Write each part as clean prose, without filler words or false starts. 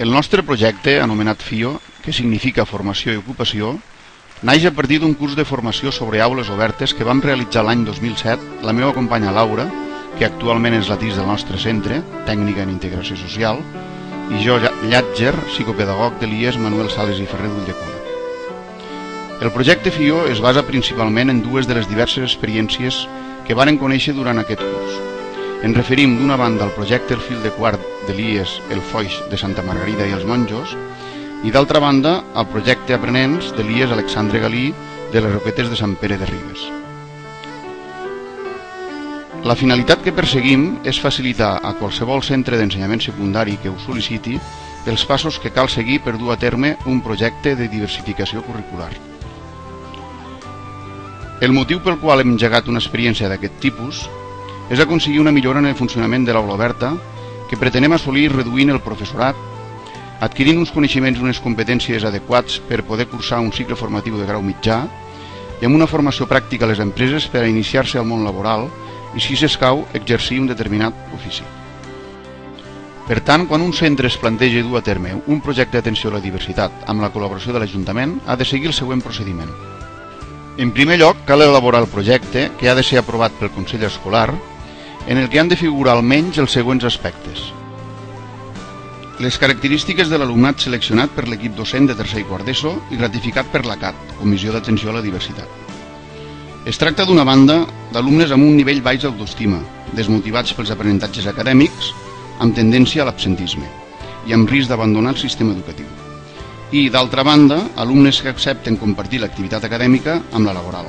El nostre projecte, anomenat FIO, que significa Formació i Ocupació, naix a partir d'un curs de formació sobre aules obertes que vam realitzar l'any 2007 la meva companya Laura, que actualment és la TIS del nostre centre, tècnica en integració social, i jo, Llàtzer, psicopedagog de l'IES Manuel Sales i Ferrer d'Ulldecona. El projecte FIO es basa principalment en dues de les diverses experiències que varen conèixer durant aquest curs. Ens referim d'una banda al projecte El fil de quart de l'IES El Foix de Santa Margarida i els Monjos i d'altra banda al projecte Aprenents de l'IES Alexandre Galí de les Roquetes de Sant Pere de Ribes. La finalitat que perseguim és facilitar a qualsevol centre d'ensenyament secundari que ho sol·liciti els passos que cal seguir per dur a terme un projecte de diversificació curricular. El motiu pel qual hem engegat una experiència d'aquest tipus és aconseguir una millora en el funcionament de l'aula oberta que pretenem assolir reduint el professorat, adquirint uns coneixements i unes competències adequats per poder cursar un cicle formatiu de grau mitjà i amb una formació pràctica a les empreses per a iniciar-se al món laboral i, si s'escau, exercir un determinat ofici. Per tant, quan un centre es planteja dur a terme un projecte d'atenció a la diversitat amb la col·laboració de l'Ajuntament, ha de seguir el següent procediment. En primer lloc, cal elaborar el projecte, que ha de ser aprovat pel Consell Escolar, en el que han de figurar almenys els següents aspectes. Les característiques de l'alumnat seleccionat per l'equip docent de tercer i quart d'ESO i ratificat per la CAT, Comissió d'Atenció a la Diversitat. Es tracta d'una banda d'alumnes amb un nivell baix d'autoestima, desmotivats pels aprenentatges acadèmics, amb tendència a l'absentisme i amb risc d'abandonar el sistema educatiu. I, d'altra banda, alumnes que accepten compartir l'activitat acadèmica amb la laboral,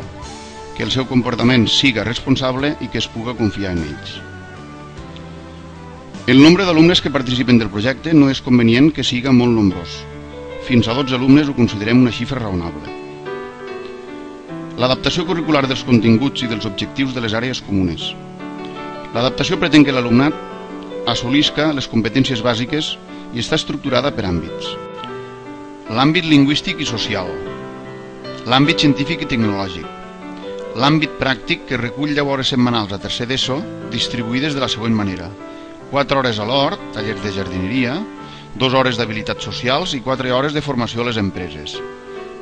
que el seu comportament siga responsable i que es puga confiar en ells. El nombre d'alumnes que participen del projecte no és convenient que siga molt nombrós. Fins a 12 alumnes ho considerem una xifra raonable. L'adaptació curricular dels continguts i dels objectius de les àrees comunes. L'adaptació pretén que l'alumnat assolisca les competències bàsiques i està estructurada per àmbits. L'àmbit lingüístic i social, l'àmbit científic i tecnològic, l'àmbit pràctic que recull 10 hores setmanals a tercer d'ESO distribuïdes de la següent manera: 4 hores a l'hort, tallers de jardineria, 2 hores d'habilitats socials i 4 hores de formació a les empreses.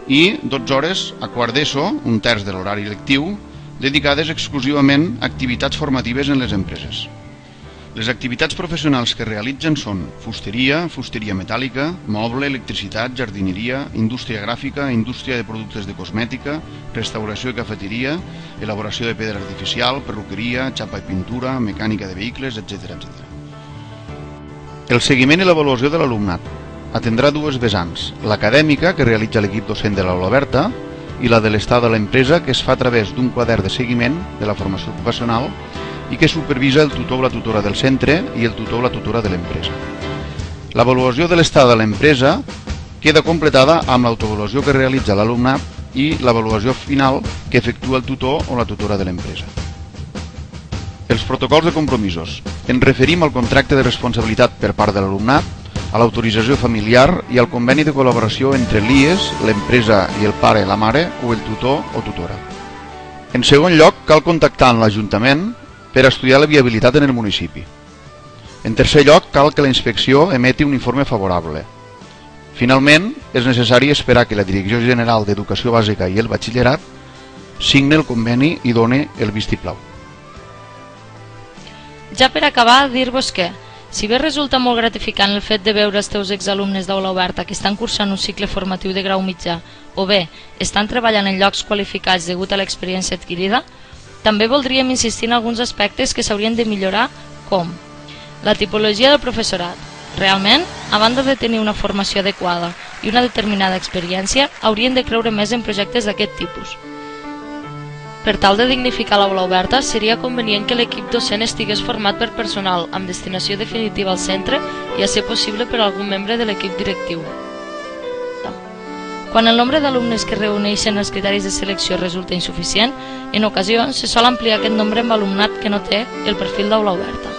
I 12 hores a quart d'ESO, un terç de l'horari lectiu, dedicades exclusivament a activitats formatives en les empreses. Les activitats professionals que realitzen són fusteria, fusteria metàl·lica, moble, electricitat, jardineria, indústria gràfica, indústria de productes de cosmètica, restauració i cafeteria, elaboració de pedra artificial, perruqueria, xapa i pintura, mecànica de vehicles, etc. El seguiment i l'avaluació de l'alumnat atendrà dues vessants: l'acadèmica, que realitza l'equip docent de l'aula oberta, i la de l'estat de l'empresa, que es fa a través d'un quadern de seguiment de la formació ocupacional i que supervisa el tutor o la tutora del centre i el tutor o la tutora de l'empresa. L'avaluació de l'estat de l'empresa queda completada amb l'autoavaluació que realitza l'alumnat i l'avaluació final que efectua el tutor o la tutora de l'empresa. Els protocols de compromisos. Ens referim al contracte de responsabilitat per part de l'alumnat, a l'autorització familiar i al conveni de col·laboració entre l'IES, l'empresa i el pare, la mare o el tutor o tutora. En segon lloc, cal contactar amb l'Ajuntament per estudiar la viabilitat en el municipi. En tercer lloc, cal que la inspecció emeti un informe favorable. Finalment, és necessari esperar que la Direcció General d'Educació Bàsica i el Batxillerat signi el conveni i doni el vistiplau. Ja per acabar, dir-vos que, si bé resulta molt gratificant el fet de veure els teus exalumnes d'aula oberta que estan cursant un cicle formatiu de grau mitjà o bé estan treballant en llocs qualificats degut a l'experiència adquirida, també voldríem insistir en alguns aspectes que s'haurien de millorar, com la tipologia del professorat. Realment, a banda de tenir una formació adequada i una determinada experiència, haurien de creure més en projectes d'aquest tipus. Per tal de dignificar l'aula oberta, seria convenient que l'equip docent estigués format per personal amb destinació definitiva al centre i, a ser possible, per algun membre de l'equip directiu. Quan el nombre d'alumnes que reuneixen els criteris de selecció resulta insuficient, en ocasions se sol ampliar aquest nombre amb alumnat que no té el perfil d'aula oberta.